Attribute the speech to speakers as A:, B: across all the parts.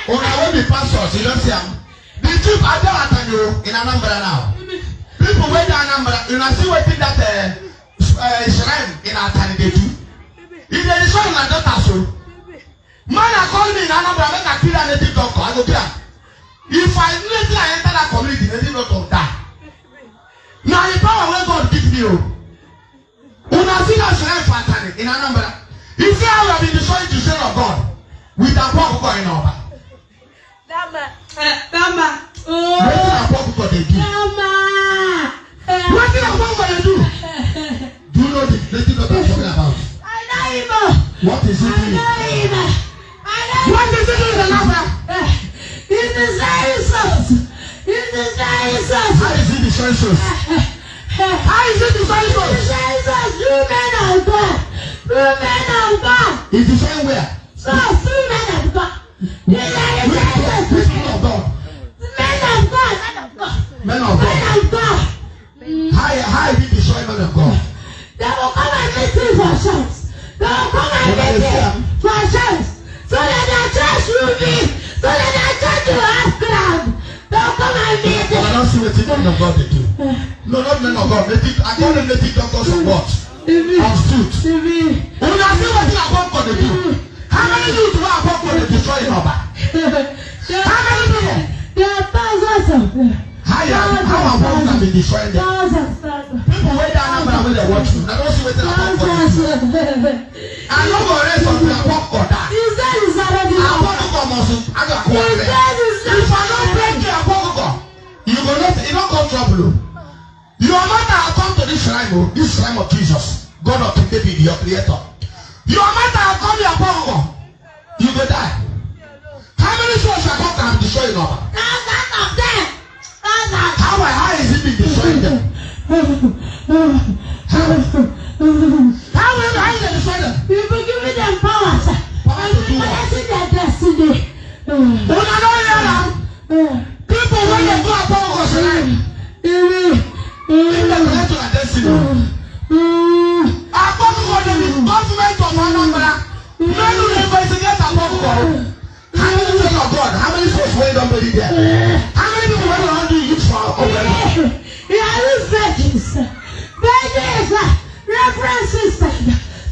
A: On our way, pastors, you don't see them. The chief I don't you in a number now. People wait a number, you know, see what that shrine in our candidate. If there is one that does so, man, I call me in a number, I make a kill and let it go. I go there. If I let I enter that community, let it not die. Now, the power where God gives you. When I see that shrine pattern in a number, you see how we have been destroying the children of God with Akwa Okuko in over.
B: Dama.
A: Oh. What did Akwa Okuko they do?
B: Dama.
A: What did Akwa Okuko they do? Do you know the thing that I'm talking about?
B: I know him.
A: What is it doing? What is it doing in the number?
B: It's the sciences. It's the sciences.
A: How is it the sciences? How is it the sciences?
B: The sciences. You men of God. You men of God.
A: It's the same where?
B: So, you men of God. You men of God. Men of God. Men of God. Men of God.
A: How is it destroying men of God?
B: They will come and meet you for chance. They will come and meet you for chance. So that the church will be, so that the church will have ground. They will come and meet you.
A: I don't see what the men of God they do. No, not men of God. I call them native doctors of what? On street. When I see what Akwa Okuko they do, how many youth will Akwa Okuko they destroy in Oba? How many people?
B: There are thousands of them.
A: How Akwa Okuko have been destroying them?
B: Thousands.
A: People wait down and when they watch you. I don't see what Akwa Okuko they do. I know the rest of the Akwa Okuko die. Akwa Okuko must I got one. If I don't break the Akwa Okuko, you don't come trouble. Your mother have come to this shrine of Jesus, God of King David, your creator. Your mother have come to Akwa Okuko, you will die. How many souls shall come and destroy you now?
B: Thousands of them.
A: How is it being destroying them? How is it destroying them?
B: You will give them powers.
A: Power to do what?
B: Their destiny.
A: People when they go Akwa Okuko shrine, if they connect to their destiny, Akwa Okuko they be government of Anambra. Men will investigate Akwa Okuko. How many children of God? How many souls wait don't believe there? How many people went around doing it for already?
B: You are these virgins. Virgins, reverend sisters.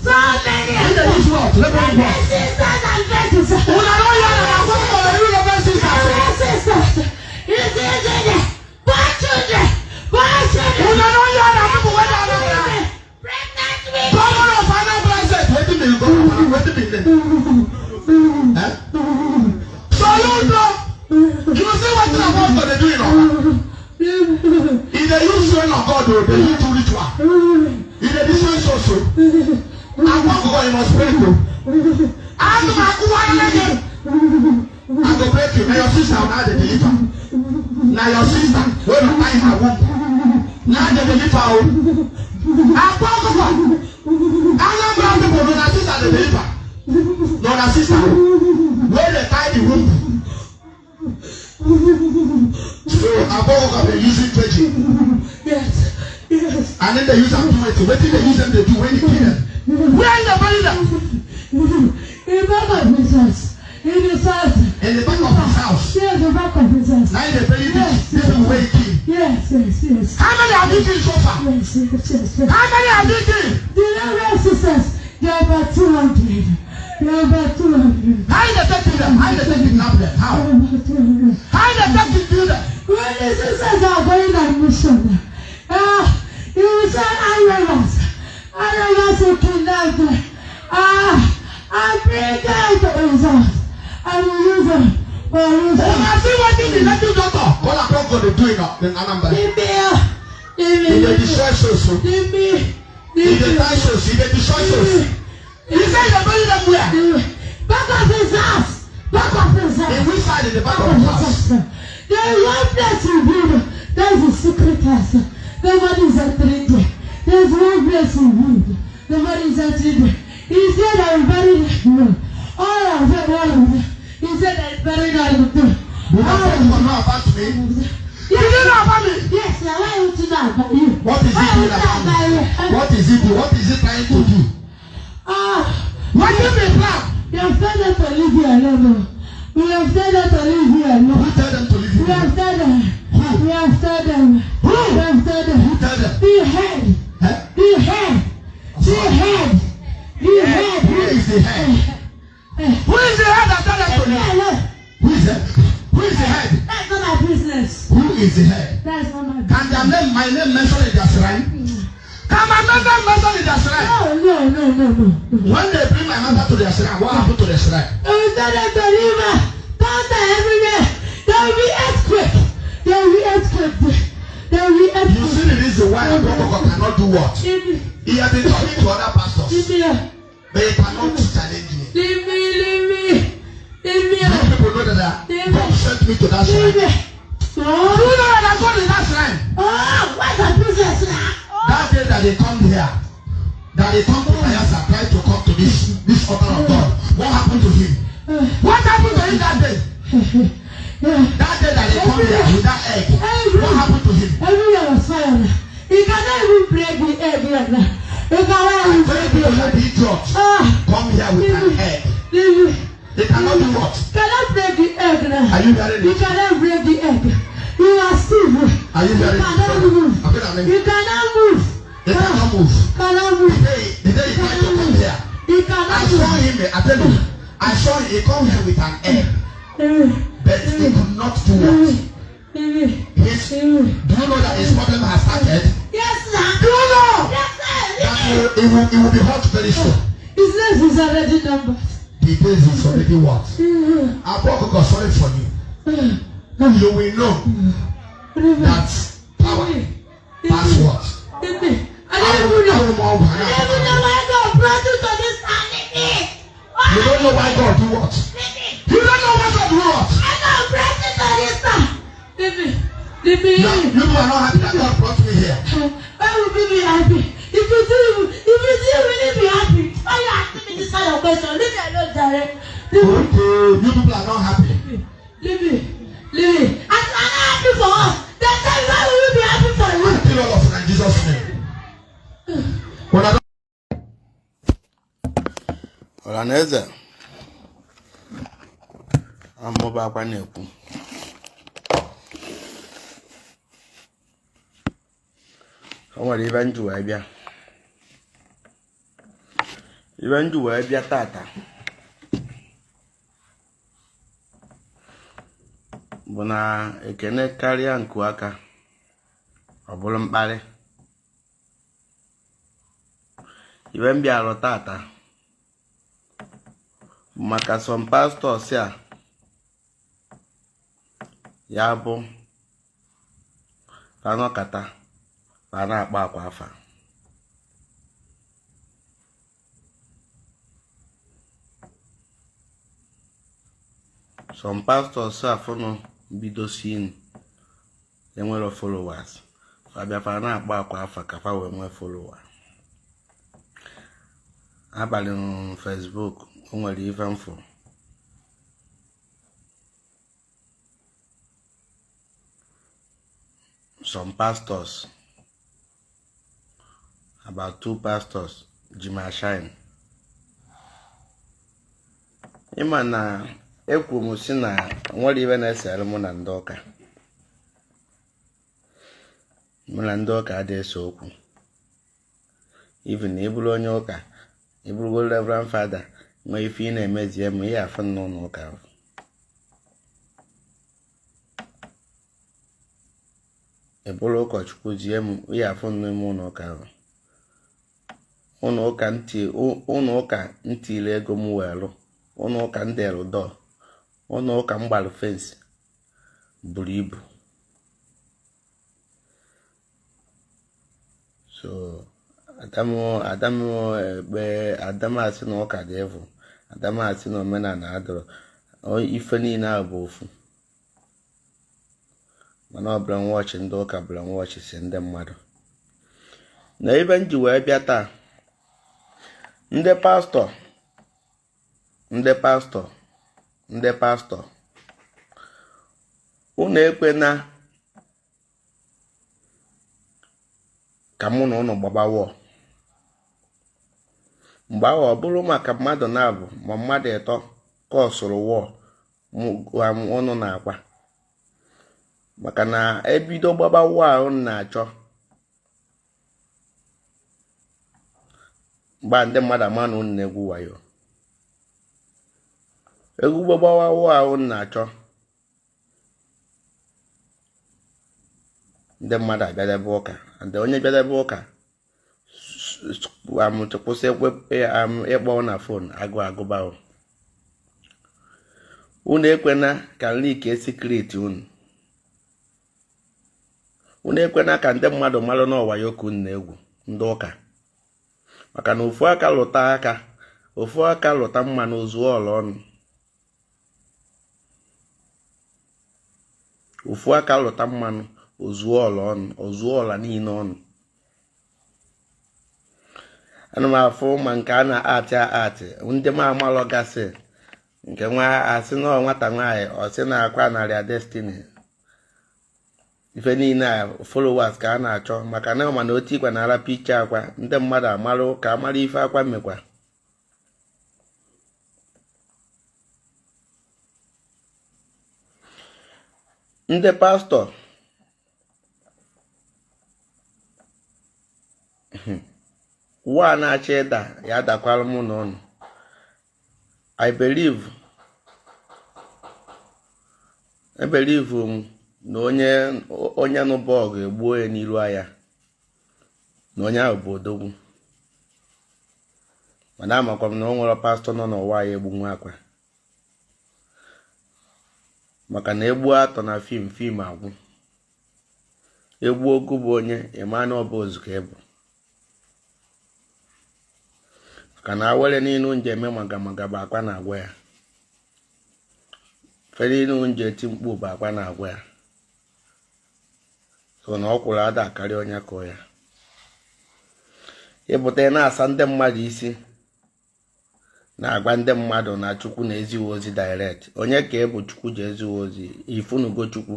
B: So many of them. Reverend sisters and virgins. Reverend sisters. You see children. Poor children. Poor children. Pregnant women.
A: Governor of Anambra said, wait a minute. So you know, you see what Akwa Okuko they do in Oba. If they use children of God, they use to ritual. If they destroy social, Akwa Okuko you must break you. I go break you. Now your sister will not deliver. Now your sister will not find her womb. Now they deliver. Akwa Okuko. Anambra people know that sister they deliver. No, that sister where they tie the womb. So Akwa Okuko they using preaching.
B: Yes.
A: And then they use them to what did they use them to do when you kill them? Where is the body them?
B: In the back of his house. In his house.
A: In the back of his house.
B: Yes, the back of his house.
A: Now they bury this way king.
B: Yes.
A: How many have you killed so far?
B: Yes.
A: How many have you killed?
B: The reverend sisters, they are about 200. They are about 200.
A: How is the taking them? How is the taking them? How? How is the taking do them?
B: When the sisters are going on mission, you say I will kidnap them. I bring them to results. I will use them for reason.
A: I see what you let you doctor. All Akwa Okuko they doing up in Anambra. In the destroy social. In the tie social. In the destroy social. You say they bury them where?
B: Back of his house. Back of his house.
A: In which side is the back of his house?
B: There is one place in Buddha. There is a secret house. Nobody is entering there. There is one place in Buddha. Nobody is entering there. He said I am buried there. All of them. He said I am buried there.
A: You know about me? You know about me?
B: Yes, I want you to know about you.
A: What is it doing about me? What is it doing? What is it trying to do? What do you plan?
B: Your father to leave you alone. We have said that to live here. No.
A: Who tell them to live here?
B: We have said them.
A: Who?
B: We have said them.
A: Who?
B: We have said them.
A: Who tell them?
B: The head.
A: Huh?
B: The head. The head. The head.
A: Who is the head? Who is the head that tell them to live? Who is that? Who is the head?
B: That's not my business.
A: Who is the head?
B: That's not my business.
A: Can their name, my name mention in their shrine? Can my mother mention in their shrine?
B: No.
A: When they bring my mother to their shrine, what happened to their shrine?
B: We said them to live. Thunder everywhere. There will be earthquake. There will be earthquake. There will be earthquake.
A: You see the reason why Akwa Okuku cannot do what? He has been talking to other pastors, but he cannot challenge me.
B: Leave me.
A: Many people know that God sent me to that shrine. Do you know that I go to that shrine?
B: What's the business now?
A: That day that they come here, that they come to Mayasa, try to come to this altar of God. What happened to him? What happened to him that day? That day that they come here with that egg, what happened to him?
B: Everyone was fire. He cannot even break the egg like that. He cannot even break the egg.
A: The idiot come here with an egg. They cannot do what?
B: Cannot break the egg now.
A: Are you hearing
B: You
A: it?
B: cannot break the egg. You are still.
A: Are you hearing
B: You cannot move.
A: it?
B: You cannot move.
A: They cannot move.
B: Cannot move.
A: The day he tried to come here,
B: You
A: I
B: cannot
A: saw
B: move.
A: him, I tell you, I saw him, he come here with an egg, but he could not do what? Do you know that his problem has started?
B: Yes, sir.
A: Do you know
B: Yes, sir.
A: that it will be hot very soon?
B: His name is already numbered.
A: The days is already what? Akwa Okuku, sorry for you. You will know that power pass what?
B: I don't even know why God brought you to this family.
A: You don't know why God do what? You don't know why God do what?
B: I don't brought you to this family. Leave me.
A: Now, you are not happy that God brought me here.
B: Why would you be happy? If you really be happy, why are you asking me this kind of question? Leave me alone, Jared.
A: Okay, you people are not happy.
B: Leave me. I'm not happy for us. Then tell me, why will we be happy for you?
A: I kill all of you in Jesus' name. When I don't
C: Olaneze amụba akwa na-ekwu o nwere ibe nju wee bịa tata bụ na ekene karịa nku aka ọ bụrụ mkparị ibe m bịara tata maka some pastors ya bụ panọkata pa na-akpa akwa afa some pastors afụnụ bido sin enwere followers so abịafa na-akpa akwa afa ka fa wee nwee followers abalị na Facebook o nwere ife mfụ some pastors about 2 pastors Jima Shine ịma na ekwu m si na nwere ibe na-esere mụ na ndị ụka adịghị ese okwu even na ịbụrụ onye ụka ịbụrụgo Reverend Father nwee ife ị na-emezie m ihe afọ n'ụlọ ụka ịbụrụ ụkọchukwu zie m ihe afọ n'ime ụlọ ụka ntịle ego m weelụ ụlọ ụka ndelụ dọ ụlọ ụka mgbalụ fensị buru ibu so adamasị na ụka dị evu adamasị na omenala adọrọ ife niile ahụ bụ ofu mana ọ bụla nwọchị ndị ụka bụla nwọchị si ndị mmadụ na ibe nji wee bịa taa ndị pastọ unu ekwe na ka mụ na unu gbabawọ mgbe ahụ ọ bụrụ maka mmadụ na-abụ ma mmadụ ịtọ ka ọ sụrụ wọ ụnụ na-akwa maka na ebido gbabawa ahụ na-achọ mgba ndị mmadụ ama na ụnụ na-egwu wayo egwu gbabawa ahụ na-achọ ndị mmadụ abịadebe ụka ndị onye bịadebe ụka kwụsị ịkpọ na fon agụba unu ekwena ka nlike sekreti unu ekwena ka ndị mmadụ malụ n'ọwa ya oku na-egwu ndị ụka maka na ofu aka lụta mma na ozuo ọla ọnụ ofu aka lụta mmanụ ozuo ọla niile ọnụ ana m afụ ma nke a na-atị ndị m amalụ gasị nke nwa asị na nwata nwaanyị ọsị na-akwa narịa destiny ife niile a followers ka a na-achọ maka na ọma na otu ikwa na-ara picha akwa ndị mmadụ amalụ ka amara ife akwa mekwa ndị pastọ ụwa na-achọ ịda ya adakwala mụ na ọnụ I believe na onye nụ bọọgụ egbuo ya n'iru anya na onye ahụ bụ odogwu mana amakwa m na o nwere pastọ nọ n'ụwa ya egbu nwa akwa maka na egbuo atọ na fim agwụ egbuo ogu bụ onye ịmanụ ọba ozu ka ịbụ maka na awere niile nje eme magamaga bụ akwa na agwa ya fere niile nje eti mkpu bụ akwa na agwa ya so na ọ kwụrụ ada akarịa onye kụọ ya ịpụta na-asa ndị mmadụ isi na-agwa ndị mmadụ na Chukwu na-ezighị ozi direct onye ka ịbụ Chukwu ji ezighị ozi ifunugo Chukwu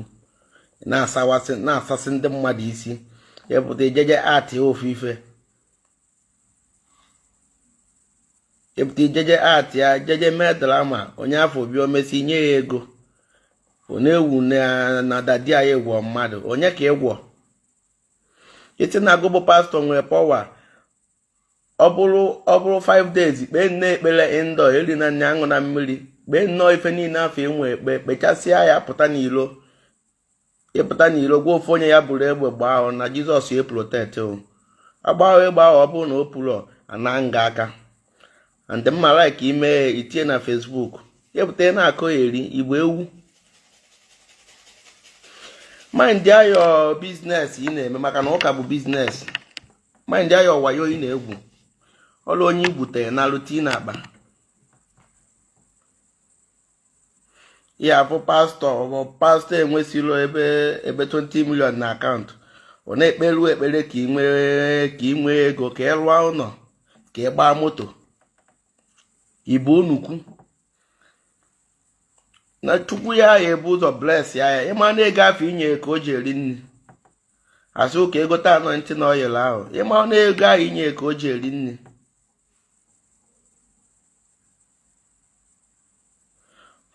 C: na-asasị ndị mmadụ isi ịpụta ijeje atị ofufe ịpụta ijeje atị ya jeje mee drama onye afọ obi omesi nye ya ego ọ na-ewu na dadi ya egwọ mmadụ onye ka ịgwọ iti na agụbụ pastọ nwere pọwa ọ bụrụ 5 days kpee nne ekpere indọ eri na nne aṅụ na mmiri kpee nnọọ ife niile afọ enwe kpechasịa ya ịpụta n'ilo gwa ofu onye ya bụrụ egbe gbaa ahụ na Jizọs ya protect agba ahụ egbe ahụ ọ bụrụ na o pụrụ ana nga aka ndị mma like ime itinye na Facebook ịpụta na-akọ eri igbo ewu mind ayọ biznes ị na-eme maka na ụka bụ biznes mind ayọ wayo ị na-egwu ọlụ onye igbutere na alụta ị na-akpa ya bụ pastọ enwesịrị ebe 20 million na akaụntụ ọ na-ekperu ekpere ka ị nwee ego ka ị rụọ ụlọ ka ị gbaa moto ibu nnukwu na Chukwu ya ebu ụzọ bless ya ịma na ego afọ inye ka o ji eri nri asị ụka ego taa nọ ntị na oyel ahụ ịma na ego ahụ inye ka o ji eri nri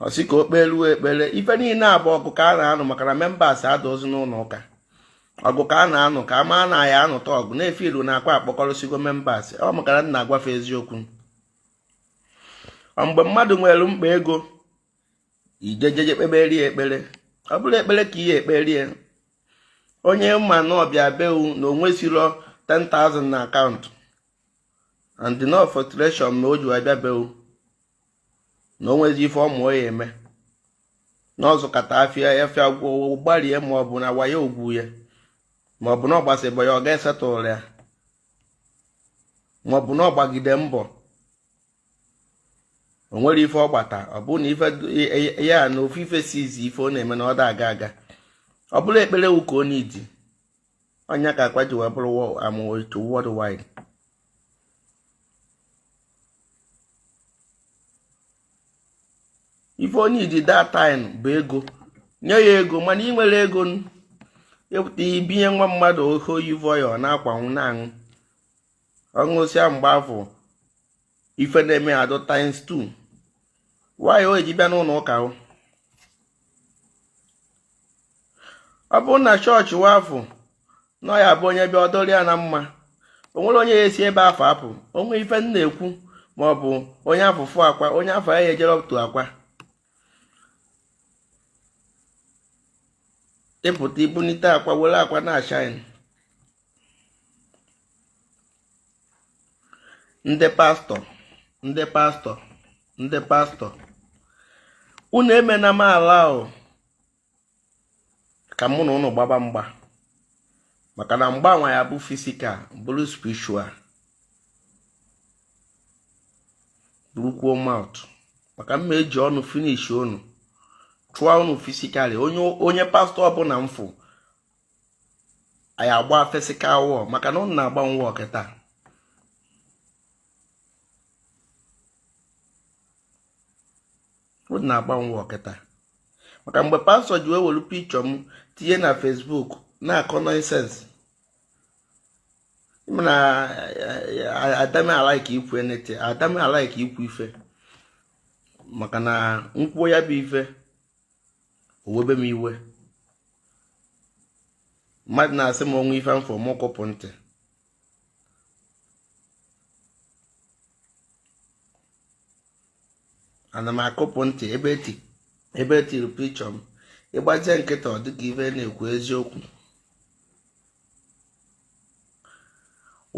C: ọsị ka o kperuo ekpere ife niile abụ ọgụ ka a na-anụ maka na members adọzi n'ụlọ ụka ọgụ ka a na-anụ ka ama na ya anụta ọgụ na-efe ilu na-akwa akpọkọrọsigo members ọ makara na agwafe eziokwu mgbe mmadụ nwere mkpa ego ijejeje kpeberi ekpere ọ bụrụ ekpere ka ihe ekperie onye mma na ọbịa bewu na onwesiro 10,000 na akaụntụ and no frustration na o ji abịa bewu na onwezi ife ọmụọ ya eme n'ọzụkata afịa gbarie maọbụ na waya ogwu ya maọbụ na ọ gbasịbọ ya ọ ga-esetụrụ ya maọbụ na ọ gbagide mbọ o nwere ife ọ gbata ọ bụ na ife ya na ofu ife sizi ife ọ na-eme na ọ da aga ọ bụrụ ekpere wu ka ọ n'idi ọnya ka akwa ji wee bụrụ amụotu worldwide ife onye iji datin bụ ego nye ya ego mana ị nwere ego epụta ibinye nwa mmadụ oke oyivo ya ọ na-akwanwu na-aṅụ ọṅụsịa mgbe afọ ife na-eme adụ times 2 why o eji bịa n'ụlọ ụka ọ bụrụ na chọọchị wafụ nọ ya bụ onye bịa ọdọrọ ya na mma o nwere onye esi ebe afọ apụ onwe ife m na-ekwu ma ọ bụ onye afụfụ akwa onye afọ ya ejere otu akwa ịpụta ibunite akwa were akwa na-ashine. Ndị pastọ unu emena m ala o ka mụ na unu gbaba mgba maka na mgba nwa ya bụ fisikal bụrụ spiritual bụrụkwuo mouth maka mma eji ọnụ finish unu chụọ unu fisikali onye pastọ ọbụla mfụ anyị agba fisikal wọ maka na unu na-agba nwa ọkịta unu na-agba nwa ọkịta maka mgbe pastọ ji wee welu pikchọ m tinye na Facebook na-akọ nonsense na adami alaiki ikwu enete adami alaiki ikwu ife maka na nkwuo ya bụ ife owebe m iwe mmadụ na-asị m onwe ife mfọ m kụpụ ntị ana m akụpụ ntị ebe etiri pikchọ m ịgbazie nkịta ọ dịka ife na-ekwu eziokwu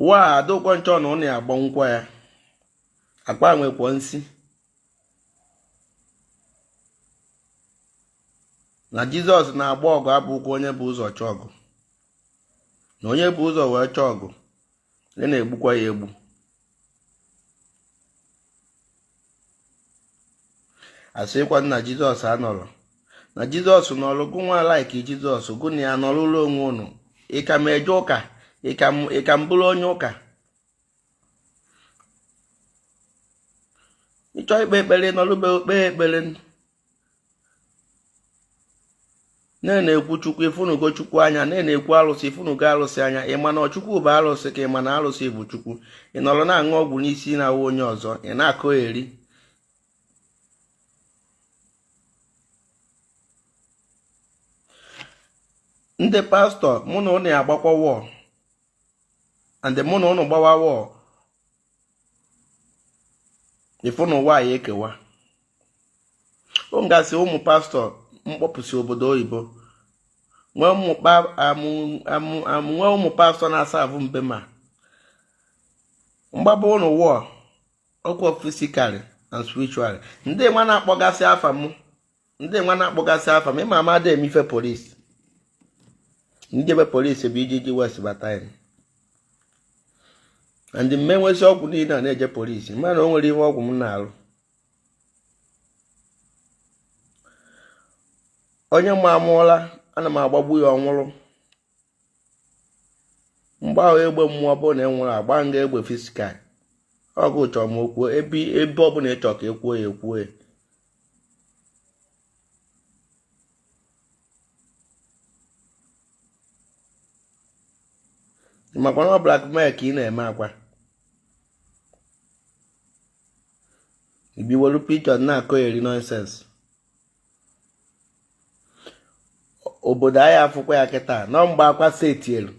C: wa adụkwa nchọ na ọ na-agbanwukwa ya akpa nwekwa nsi na Jizọs na-agba ọgụ abụkwa onye bụ ụzọ chọọ ọgụ na onye bụ ụzọ wee chọọ ọgụ na-egbukwa ya egbu asịkwa na Jizọs anọrọ na Jizọs nọrụ gụ nwa laiki Jizọs gụ na ya nọrụrụ onwe unu ịka m eje ụka ịka m bụrụ onye ụka ịchọ ikpe ekpere nọrụbe okpe ekpere na-ekwu Chukwu ifunugo Chukwu anya na-ekwu alụsị ifunugo alụsị anya ịma na Chukwu bụ alụsị ka ịma na alụsị bụ Chukwu ị nọrọ na-aṅụ ọgwụ n'isi na-awụ onye ọzọ ị na-akọ eri ndị pastọ mụ na ụnụ agbakwa wọọ and mụ na ụnụ gbawa wọọ ifu n'ụwa ya ekewa o ngasị ụmụ pastọ mkpọpụsị obodo oyibo nwee ụmụ pastọ na-asa avụ mbe ma mgbaba ụnụ wọọ ọkụ fisikali and spiritually ndị nwa na-akpọgasị afa m ịma amada emife polisi ndị ebe polisi bụ ijiji west batayin and mme nwezi ọgwụ niile a na-eje polisi mana o nwere ihe ọgwụ m na-alụ onye m amụọla ana m agbagbu ya ọnwụrụ mgbe ahụ egbe mmụọ bụ na enwere agba nga egbe fisikal ọgụ chọrọ m okwuo ebe ọbụla ịchọ ka ekwuo ya ekwuo ya makwa na blackmail ka ị na-eme akwa ibiwelu pikchọ na-akọ eri nonsens obodo anyị afụkwa ya kịta nọ mgbe akwa setielu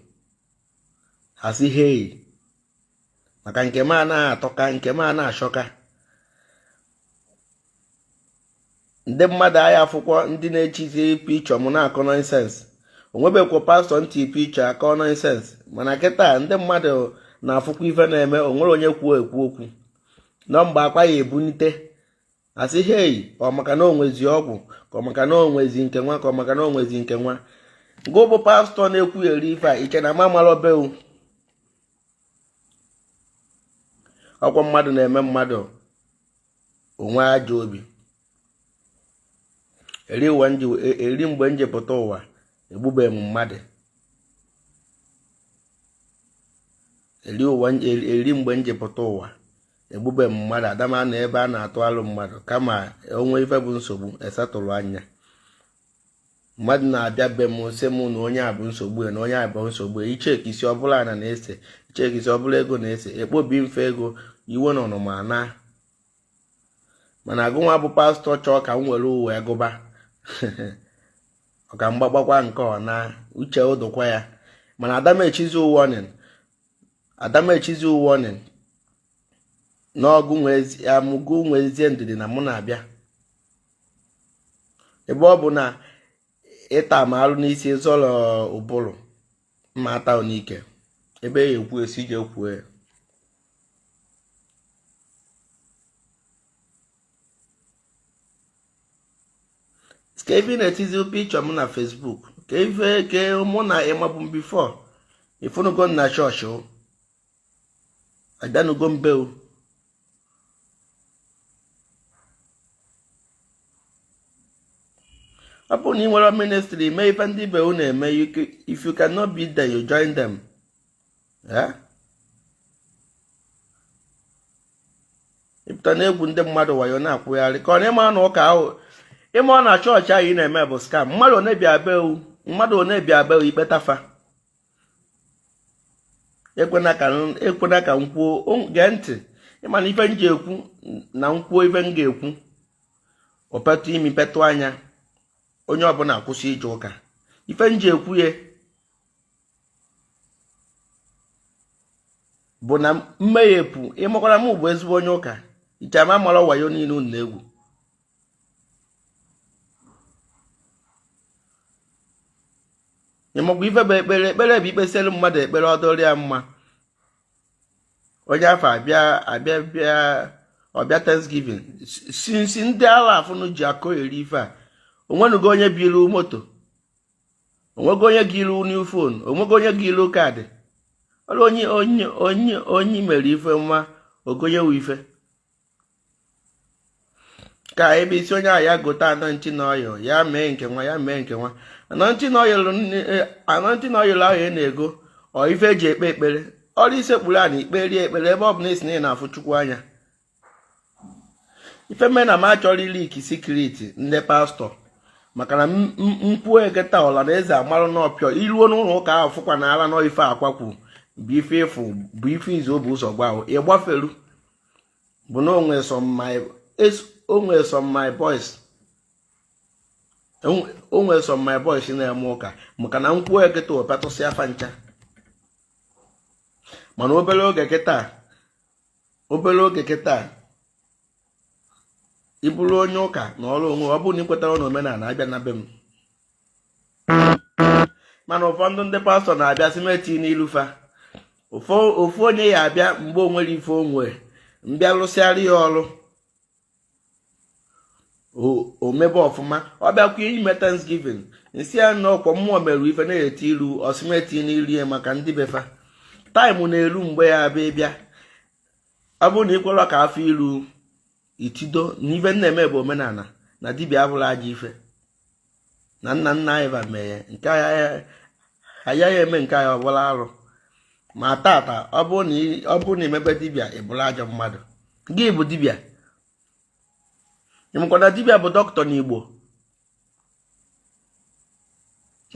C: asị hei maka nke m anaghị atọka nke m anaghị achọka ndị mmadụ anyị afụkwa ndị na-echizi pikchọ m na-akọ nonsens onwebekwa pastọ ntị pikchọ akọ nonsens mana kịta ndị mmadụ na-afụkwa ife na-eme onwere onye kwuo ekwu okwu nọ mgbe akwa ya ebunite asị hei ọ maka na onwezi ọgwụ ka ọ maka na onwezi nke nwa ka ọ maka na onwezi nke nwa gụ bụ pastọ na-ekwugheri ife a iche na mamalọbewu ọkwa mmadụ na-eme mmadụ onwe ajọ obi eri mgbe njepụta ụwa egbubeghị m mmadụ eri mgbe njepụta ụwa egbubeghị m mmadụ adama na ebe a na-atụ alụ mmadụ kama onwe ife bụ nsogbu esatụrụ anya mmadụ na-abịa be m sị m na onye a bụ nsogbu na onye a bụ nsogbu icheki isi ọbụla ana na-ese icheki isi ọbụla ego na-ese ekpobi mfe ego iwe na ọnụma na mana agụnwa bụ pastọ chọọ ka m were uwe gụba ọka mgbagbakwa nke ọ na uche ụdụkwa ya mana adamechizi warning n'ọgụ amụgụ nwezie ndidi na mụ na-abịa ebe ọ bụ na ịta ma alụ n'isi zọrọ ụbụrụ mma ata n'ike ebe ya ekwu esi je kwue ka ebe na-etizi pichọ m na Facebook ka ife ke mụ na ịmabụ m bifo ifunugo na chọọchị adanugo mbe ọ bụ na ị nwere ministry mee ife ndị be na-eme if you cannot be there you join them ịpụta na egwu ndị mmadụ wayo na-akwụgharị ka ọ na-ịma na ụka ahụ ịma ọ na chọọchị ahụ ị na-eme bụ scam mmadụ one bịa be ikpe tafa ekwena ka m kwuo gee ntị ịma na ife m ji ekwu na m kwuo ife m ga-ekwu opetụ imi petụ anya onye ọbụla akwụsị ije ụka ife m ji ekwu ya bụ na mmeghepụ ịmakwara m bụ ezigbo onye ụka ichama mara wayo niile unu na-egwu ịmakwa ife bụ ekpere bụ ikpesịrị mmadụ ekpere ọdụrụ ya mma onye afọ ọbịa Thanksgiving sinsi ndị ala afụnụ ji akọ eri ife a onwenugo onye biru moto onwego onye gị iru new phone onwego onye gị iru kaadị ọrụ onye mere ife mma ogonyewu ife ka ebe isi onye ahụ ya gote anọnti na ọyọ ya mee nke nwa anọnti na ọyọ ahụ ya na-ego ọ ife eji ekpe ekpere ọrụ isekpuru a na ikperie ekpere ebe ọ bụ na esi na na-afụ chukwu anya ife mee na m achọrọ iliki sikriti ndị pastọ maka na mkpu eketa ọla na eze amarụ n'ọpịọ iruo n'ụlọ ụka ahụ fụkwa na ala n'ife akwakwu bụ ife ịfụ bụ ife izu obu ụzọ gwa ahụ ịgbaferu bụ na onwe some my boys na-eme ụka maka na mkpu eketa opetụsị afa ncha mana obere oge kịta ịbụrụ onye ụka na ọrụ onwe ọ bụrụ na ikwetara na omenala abịa na be m mana ụfọdụ ndị pastọ na-abịa simeti n'ilufa ofu onye ya abịa mgbe o nwere ife onwe mbịa lụsịara ya ọrụ o mebe ọfụma ọ bịakwa ime Thanksgiving nsị ya na ọkwọ mmụọ mere ife na-eti ilu osimeti n'ilu ya maka ndị befa taịmụ na-eru mgbe ya bịa ọ bụrụ na ikwere ka afọ ilu itido n'ife na-eme bụ omenala na dibịa abụrụ aja ife na nna anyị va mee nke agaghị eme nke anyị ọbụla arụ ma tata ọ bụrụ na imebe dibịa ịbụrụ ajọ mmadụ gị bụ dibịa ịmụkwara dibịa bụ dọkịta n'Igbo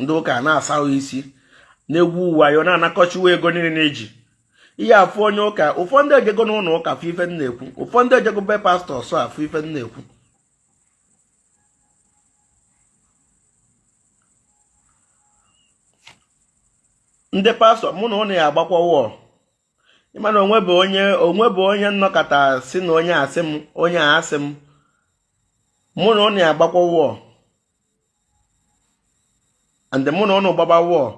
C: ndị ụka na-asaghị isi na-egwu wayo na-anakọchiwa ego niile na-eji ihe afụ onye ụka ụfọdụ ejego n'ụlọ ụka afụ ife na-ekwu ụfọdụ ejego be pastọ so afụ ife na-ekwu ndị pastọ mụ na ụnụ ya agbakwa wọl ịma na onwe bụ onye nnọkọta si na onye asị m mụ na ụnụ ya agbakwa wọl and mụ na ụnụ gbaba wọl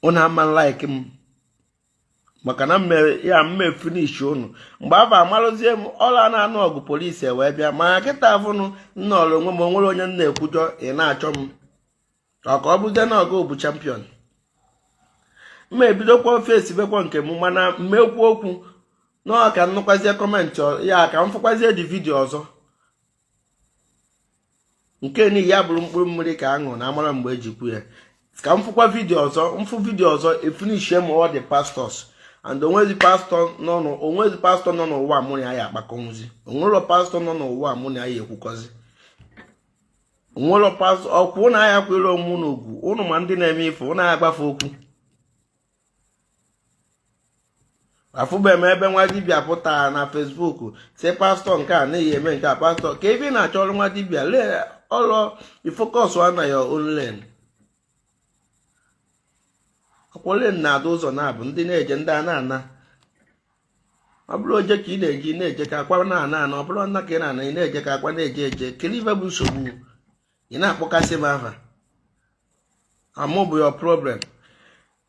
C: ụnụ ama like m maka na mme finish ụnụ mgbe afọ amarụzie m ọla na-anụ ọgụ polisi wee bịa ma kịta afụnụ nna ọrụ onwe m onwere onye na-ekwujọ ị na-achọ m ka ọ bụzie na ọgụ bụ champion mma ebidokwa fesibekwa nke m mana mmekwu okwu na ka nnukwazie kọmentị ya ka m fụkwazie dị vidio ọzọ nke n'ihi ya bụrụ mkpụrụ mmiri ka aṅụ na amara mgbe ejikwu ya ka m fụkwa vidio ọzọ efinishie m all the pastors and onwezi pastọ nọ n'ụwa mụ na ya akpakọnwụzi onwero pastọ nọ n'ụwa mụ na ya ekwukọzi onwero pastọ ọkwụ na ya kwere onwe n'ugwu ụnụ ma ndị na-eme ife ụnụ ya agbafe okwu afụbe m ebe nwa dibịa pụtara na Facebook si pastọ nke a na-eyi eme nke a pastọ ka ebe ị na-achọ ọrụ nwa dibịa lee All you focus on your own lane. Akwole na dozo na bụ ndị na-eje ndị ana ọ bụrụ oje ka ị na-eji na-eje ka akwa na ọ bụrụ nna ka ị na ị na-eje ka akwa na-eje eje kele ife bụ nsogbu ị na-akpọkasị m afa amụ bụ your problem.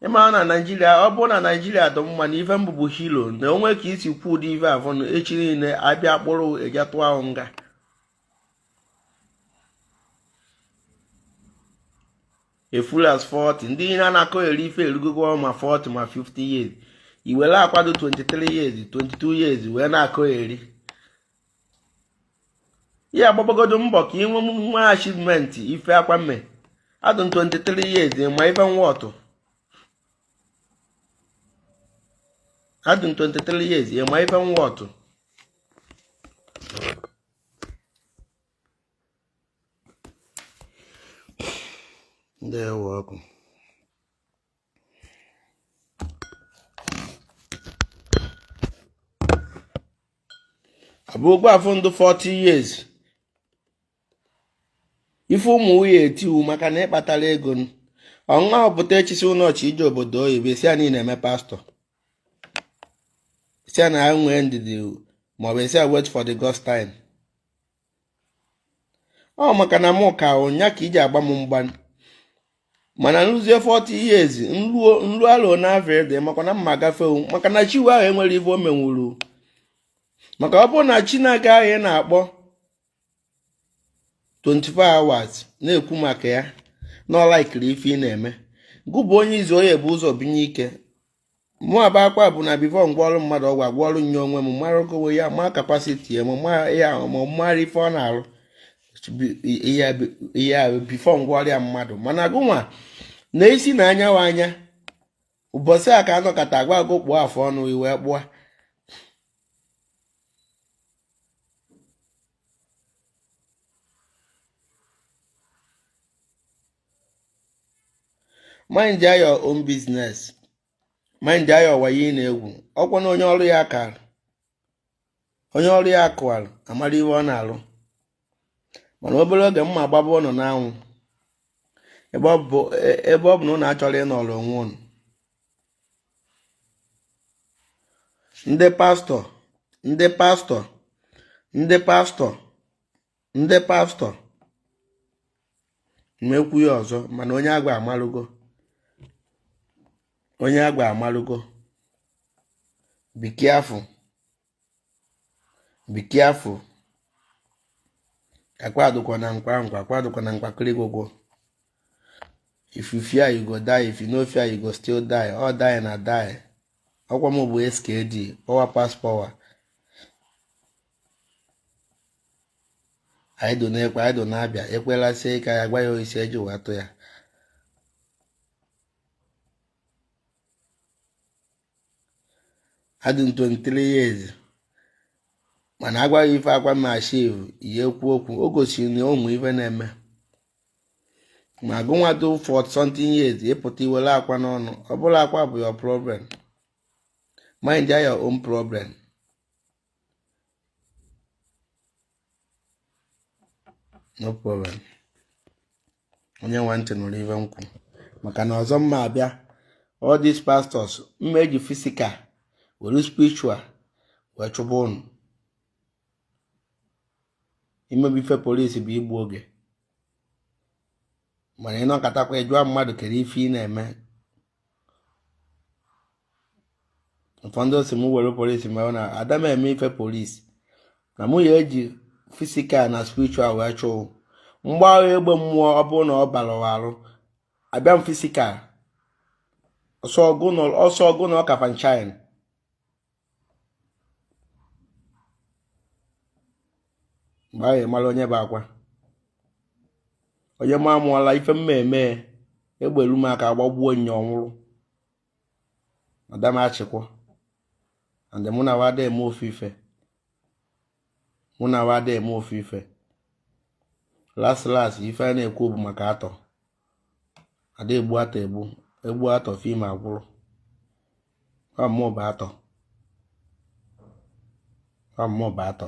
C: Ịma na Naịjirịa ọ bụ na Naịjirịa dị mma na ife mbụ bụ hilo na onwe ka isi kwu ụdị ife afọ na echi niile abịa kpụrụ eje tụọ ahụ nga a full as 40 ndị na-akọ eri ife erugogo ma 40 ma 50 years i were akwado 23 years 22 years wee na-akọ eri ya agbabagodo mbọ ka inwe nwa achievement ife akwa mme adụ 23 years ma ife nwọtụ adụ 23 years ma ife nwọtụ ndewo ọkụ abụgbo afọ ndụ 40 years ife ụmụ nwunye etiwu maka na ịkpatara ego ọnwa ọpụta echisi ụlọchi ije obodo oyibo esi anyị na-eme pastọ esi na ha nwee ndidi maọbụ esi wait for the God's time ọ maka na mụ ka ụnya ka iji agba m mgban mana nrụzie 40 years nlu alo na avede maka na mma gafewu maka na chiwe ahụ enwere ife o menwuru maka ọ bụrụ na chi na-aga ahụ na-akpọ 24 hours na-ekwu maka ya na ọ laikiri ife ị na-eme gụbụ onye izu onye bụ ụzọ binye ike mụ aba akwa bụ na bifo ngwaọrụ mmadụ ọgwụ agwaọrụ nye onwe m mara ogowe ya ma kapasiti ya ma ya ma mara ife ọ na-arụ ya bifo ngwaọrụ ya mmadụ mana gụnwa na isi na anyanwụ anya ụbọchị a ka anọkọta agwa agụ kpụọ afọ ọnụ iwe kpụọ mind your own business mind your wayi na-egwu ọkwa na onye ọrụ ya akụwara amara iwe ọ na-alụ mana obere oge mma agbaba ụnọ n'anwụ ebe ọ bụ na ụnụ achọrọ ịnọrọ onwe ụnụ ndị pastọ mmekwu ya ọzọ mana onye agwa amalụgo be careful akwadokwa na mkpakịrị gwụgwọ if you fear you go die if you no fear you go still die all die na die ọkwa m bụ SKD power pass power anyị do na-abịa ekwela sie ike ya gwa ya oisi eji ụwa atụ ya adị 23 years mana agwaghị ife akwa ma shiv ihe ekwu okwu o gosiri na ụmụ ife na-eme ma gụnwado 40 something years ịpụta iwere akwa n'ọnụ ọ bụla akwa bụ your problem mind your own problem no problem onye nwa ntị nụrụ ife nkwu maka na ọzọ mma abịa all these pastors mma eji physical were spiritual wee chụba ụnụ imebi ife polisi bụ igbu oge mana ị nọkatakwa ịjụa mmadụ kere ife ị na-eme ụfọdụ osi m were polisi ma na ada m eme ife polisi na mụ ya eji physical na spiritual wee chụọ mgbagha egbe mmụọ ọ bụrụ na ọ bara arụ abịa m physical ọsọ ọgụ na ọka fanchin mgbe ahụ mara onye bụ akwa onye ma amụọla ife mma eme egbelu m aka gbagbuo nya ọnwụrụ madam achịkwa and mụ na wada eme ofu ife last ife a na-ekwu bụ maka atọ ada egbu atọ fim agwụrụ ọ mmụọ bụ atọ